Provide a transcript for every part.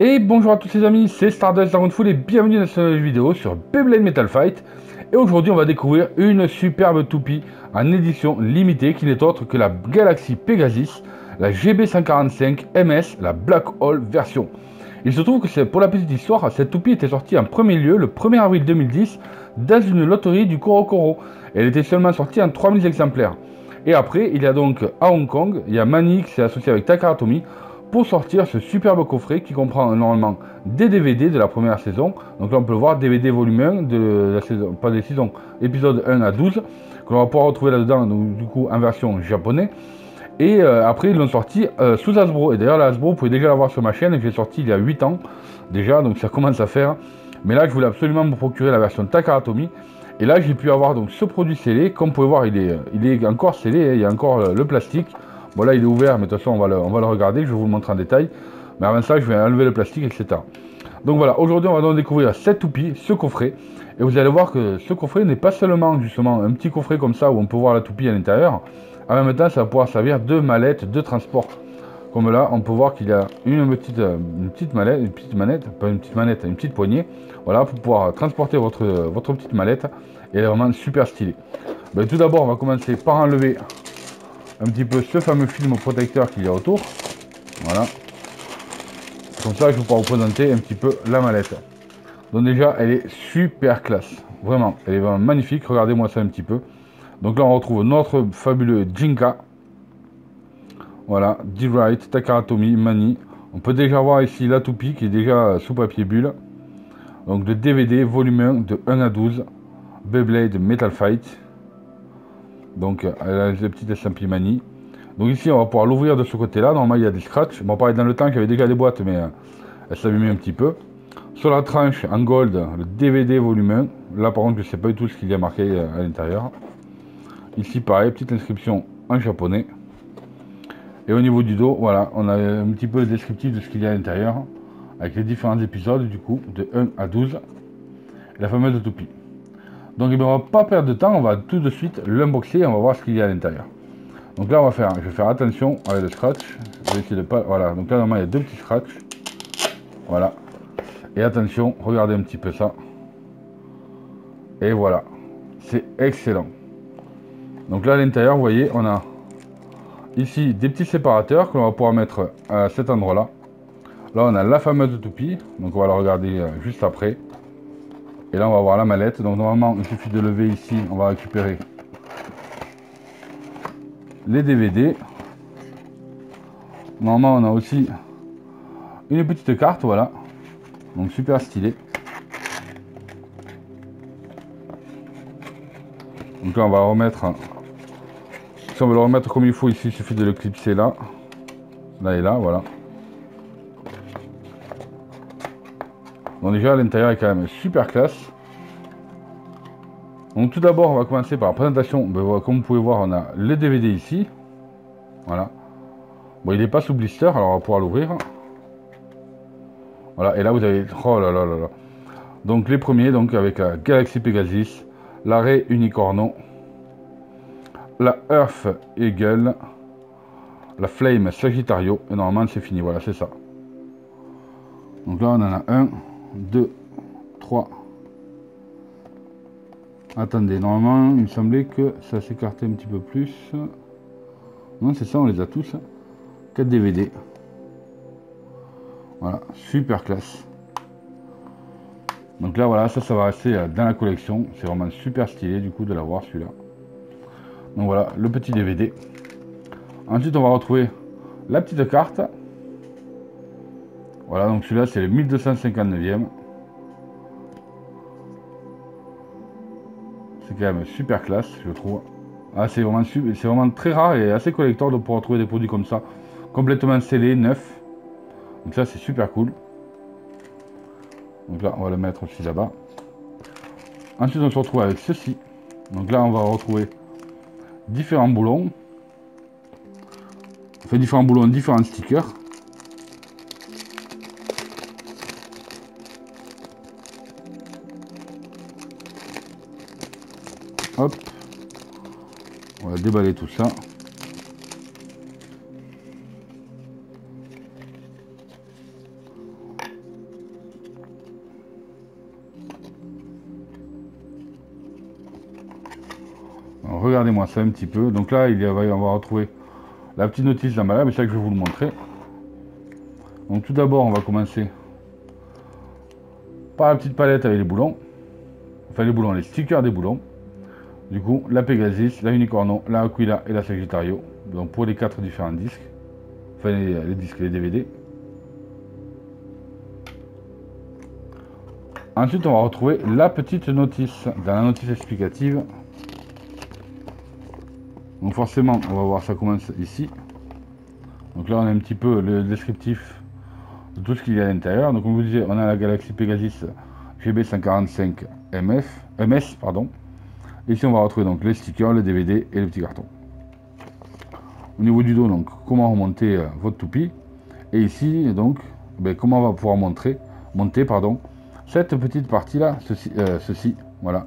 Et bonjour à tous les amis, c'est Stardust Dragonful et bienvenue dans cette nouvelle vidéo sur Beyblade Metal Fight. Et aujourd'hui on va découvrir une superbe toupie en édition limitée qui n'est autre que la Galaxy Pegasus, la GB145 MS, la Black Hole version. Il se trouve que c'est pour la petite histoire, cette toupie était sortie en premier lieu le 1er avril 2010 dans une loterie du Korokoro. Elle était seulement sortie en 3000 exemplaires. Et après, il y a donc à Hong Kong, il y a Mani qui s'est associé avec Takara Tomy pour sortir ce superbe coffret qui comprend normalement des DVD de la première saison. Donc là on peut le voir, DVD volume 1 de la saison, pas des saisons, épisode 1 à 12, que l'on va pouvoir retrouver là-dedans, donc du coup en version japonais. Et après ils l'ont sorti sous Hasbro. Et d'ailleurs la Hasbro, vous pouvez déjà la voir sur ma chaîne, que j'ai sorti il y a 8 ans déjà, donc ça commence à faire. Mais là je voulais absolument me procurer la version Takara Tomy. Et là j'ai pu avoir donc ce produit scellé, comme vous pouvez voir il est encore scellé, hein, il y a encore le plastique. Bon là il est ouvert mais de toute façon on va le regarder, je vais vous le montrer en détail. Mais avant ça je vais enlever le plastique etc. Donc voilà, aujourd'hui on va donc découvrir cette toupie, ce coffret. Et vous allez voir que ce coffret n'est pas seulement justement un petit coffret comme ça où on peut voir la toupie à l'intérieur. En même temps ça va pouvoir servir de mallette de transport. Comme là on peut voir qu'il y a une petite manette, pas une petite manette, une petite poignée. Voilà pour pouvoir transporter votre petite mallette. Et elle est vraiment super stylée. Ben, tout d'abord on va commencer par enlever un petit peu ce fameux film protecteur qu'il y a autour. Voilà. Comme ça, je vais pouvoir vous présenter un petit peu la mallette. Donc déjà, elle est super classe. Vraiment, elle est vraiment magnifique. Regardez-moi ça un petit peu. Donc là, on retrouve notre fabuleux Jinka. Voilà, D-Wright, Takara Tomy, Mani. On peut déjà voir ici la toupie qui est déjà sous papier bulle. Donc le DVD volume 1 de 1 à 12. Beyblade Metal Fight. Donc elle a les petites estampilles Mani. Donc ici on va pouvoir l'ouvrir de ce côté là, normalement il y a des scratchs, bon pareil dans le temps qu'il y avait déjà des boîtes mais elle s'abîmait un petit peu. Sur la tranche en gold, le DVD volume 1, là par contre je sais pas du tout ce qu'il y a marqué à l'intérieur. Ici pareil, petite inscription en japonais. Et au niveau du dos, voilà, on a un petit peu le descriptif de ce qu'il y a à l'intérieur, avec les différents épisodes du coup, de 1 à 12, et la fameuse toupie. Donc on va pas perdre de temps, on va tout de suite l'unboxer et on va voir ce qu'il y a à l'intérieur. Donc là, je vais faire attention avec le scratch. Je vais essayer de pas. Voilà. Donc là, normalement, il y a deux petits scratchs. Voilà. Et attention, regardez un petit peu ça. Et voilà. C'est excellent. Donc là, à l'intérieur, vous voyez, on a ici des petits séparateurs que l'on va pouvoir mettre à cet endroit-là. Là, on a la fameuse toupie. Donc on va la regarder juste après. Et là, on va voir la mallette. Donc normalement, il suffit de lever ici. On va récupérer les DVD. Normalement, on a aussi une petite carte, voilà. Donc super stylé. Donc là on va remettre, si on veut le remettre comme il faut ici, il suffit de le clipser là. Là et là, voilà. Donc déjà l'intérieur est quand même super classe. Donc tout d'abord on va commencer par la présentation. Ben, voilà, comme vous pouvez voir on a le DVD ici. Voilà. Bon il n'est pas sous blister alors on va pouvoir l'ouvrir. Voilà et là vous avez, oh là là là là. Donc les premiers donc avec la Galaxy Pegasus, la Ray Unicorno, la Earth Eagle, la Flame Sagittario et normalement c'est fini, voilà c'est ça. Donc là on en a 1, 2, 3. Attendez, normalement il me semblait que ça s'écartait un petit peu plus. Non c'est ça, on les a tous. 4 DVD. Voilà, super classe. Donc là voilà, ça va rester dans la collection. C'est vraiment super stylé du coup de l'avoir celui-là. Donc voilà, le petit DVD. Ensuite on va retrouver la petite carte. Voilà, donc celui-là c'est le 1259e. C'est quand même super classe, je trouve. Ah, c'est vraiment très rare et assez collector de pouvoir trouver des produits comme ça, complètement scellés, neufs. Donc ça c'est super cool. Donc là on va le mettre aussi là-bas. Ensuite on se retrouve avec ceci. Donc là on va retrouver différents boulons. Enfin différents boulons, différents stickers. Hop. On va déballer tout ça. Regardez-moi ça un petit peu. Donc là, on va retrouver la petite notice d'emballage, mais c'est ça que je vais vous le montrer. Donc tout d'abord, on va commencer par la petite palette avec les boulons. Enfin les boulons, les stickers des boulons. Du coup, la Pegasus, la Unicorno, la Aquila et la Sagittario. Donc pour les 4 différents disques. Enfin les disques, les DVD. Ensuite, on va retrouver la petite notice. Dans la notice explicative. Donc forcément, on va voir, ça commence ici. Donc là, on a un petit peu le descriptif de tout ce qu'il y a à l'intérieur. Donc comme je vous disais, on a la Galaxy Pegasus GB145 MS, pardon. Ici, on va retrouver donc les stickers, les DVD et les petits cartons. Au niveau du dos, donc comment remonter votre toupie. Et ici, donc, comment on va pouvoir monter, cette petite partie là, ceci, voilà.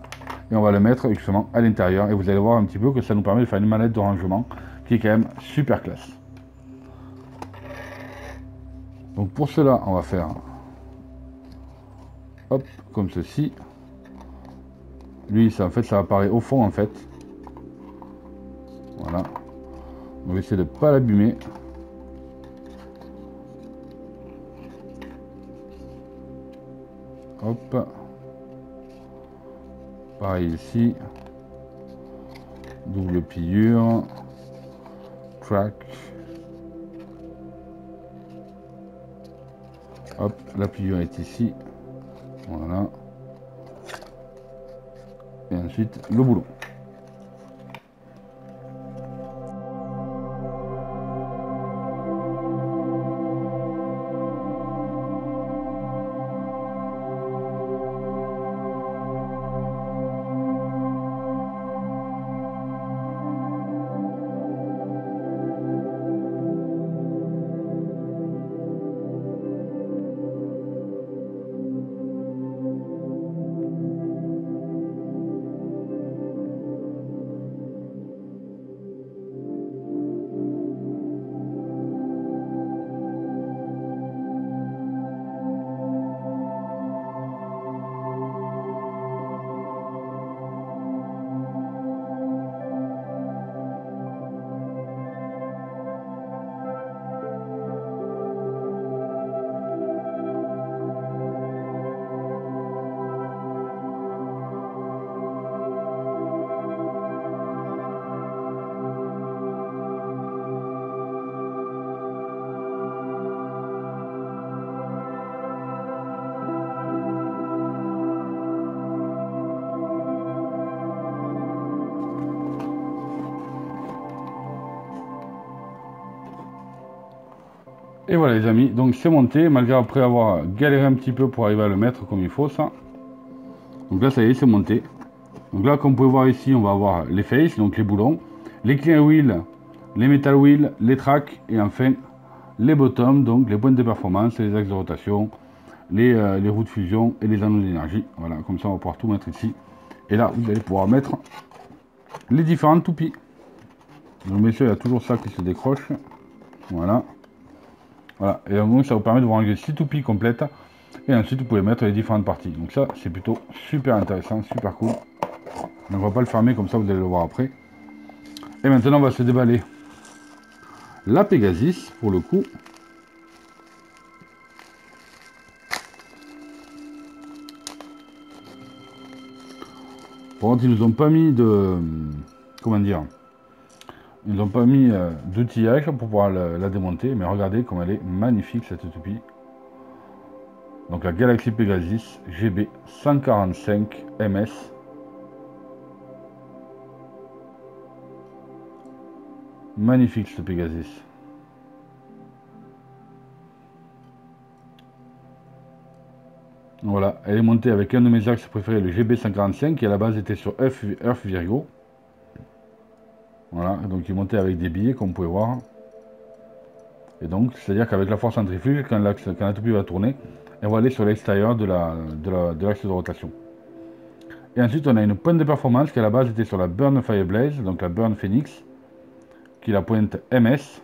Et on va le mettre justement à l'intérieur. Et vous allez voir un petit peu que ça nous permet de faire une mallette de rangement qui est quand même super classe. Donc pour cela, on va faire hop, comme ceci. Lui, ça, en fait, ça apparaît au fond, en fait. Voilà. On va essayer de ne pas l'abîmer. Hop. Pareil ici. Double pliure. Track. Hop, la pliure est ici. Voilà. Et ensuite, le boulon. Et voilà les amis, donc c'est monté, malgré après avoir galéré un petit peu pour arriver à le mettre comme il faut ça. Donc là ça y est, c'est monté. Donc là comme vous pouvez voir ici, on va avoir les faces, donc les boulons, les clear wheels, les metal wheels, les tracks et enfin les bottoms, donc les pointes de performance, les axes de rotation, les roues de fusion et les anneaux d'énergie. Voilà, comme ça on va pouvoir tout mettre ici. Et là vous allez pouvoir mettre les différentes toupies. Donc bien sûr il y a toujours ça qui se décroche. Voilà. Voilà, et donc ça vous permet de vous ranger 6 toupies complètes. Et ensuite vous pouvez mettre les différentes parties. Donc ça c'est plutôt super intéressant, super cool. Donc on va pas le fermer comme ça, vous allez le voir après. Et maintenant on va se déballer la Pegasus pour le coup. Par contre ils nous ont pas mis de... Comment dire, ils n'ont pas mis d'outillage pour pouvoir la démonter. Mais regardez comme elle est magnifique cette toupie. Donc la Galaxy Pegasus GB 145 MS. Magnifique ce Pegasus. Voilà, elle est montée avec un de mes axes préférés, le GB145, qui à la base était sur Earth Virgo. Voilà, donc il montait avec des billets, comme vous pouvez voir. Et donc, c'est-à-dire qu'avec la force centrifuge, quand la toupie va tourner, elle va aller sur l'extérieur de l'axe de rotation. Et ensuite, on a une pointe de performance qui à la base était sur la Burn Fireblaze, donc la Burn Phoenix, qui est la pointe MS.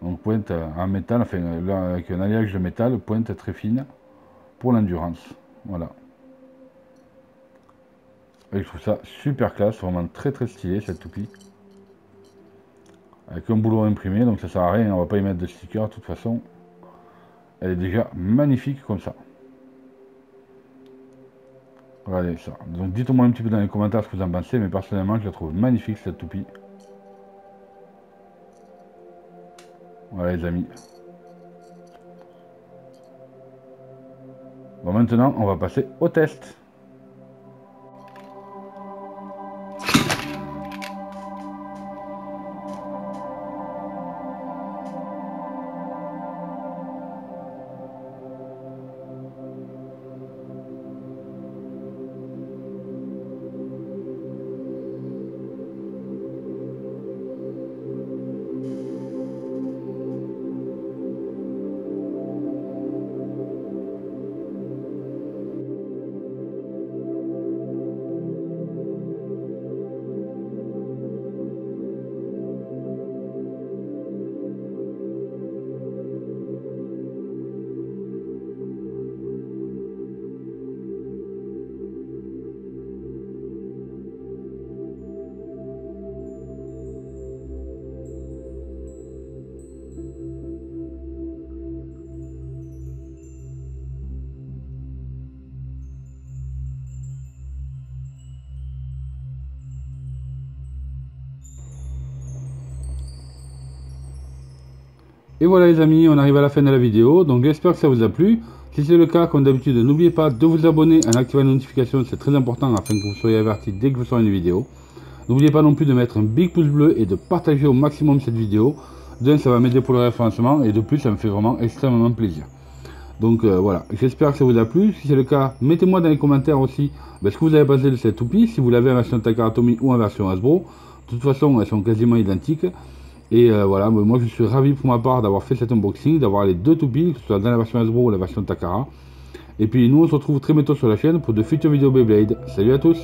Donc pointe en métal, enfin avec un alliage de métal, pointe très fine pour l'endurance. Voilà. Et je trouve ça super classe, vraiment très très stylé cette toupie. Avec un boulot imprimé, donc ça sert à rien, on va pas y mettre de sticker de toute façon. Elle est déjà magnifique comme ça. Regardez ça. Donc dites-moi un petit peu dans les commentaires ce que vous en pensez, mais personnellement je la trouve magnifique cette toupie. Voilà les amis. Bon, maintenant on va passer au test. Et voilà les amis, on arrive à la fin de la vidéo, donc j'espère que ça vous a plu. Si c'est le cas, comme d'habitude, n'oubliez pas de vous abonner, en activant les notifications, c'est très important afin que vous soyez avertis dès que vous sortez une vidéo. N'oubliez pas non plus de mettre un big pouce bleu et de partager au maximum cette vidéo. D'un, ça va m'aider pour le référencement et de plus, ça me fait vraiment extrêmement plaisir. Donc voilà, j'espère que ça vous a plu. Si c'est le cas, mettez-moi dans les commentaires aussi ce que vous avez pensé de cette toupie, si vous l'avez en version Takara Tomy ou en version Hasbro. De toute façon, elles sont quasiment identiques. Et voilà, moi je suis ravi pour ma part d'avoir fait cet unboxing, d'avoir les deux toupies, que ce soit dans la version Hasbro ou la version Takara. Et puis nous on se retrouve très bientôt sur la chaîne pour de futures vidéos Beyblade. Salut à tous!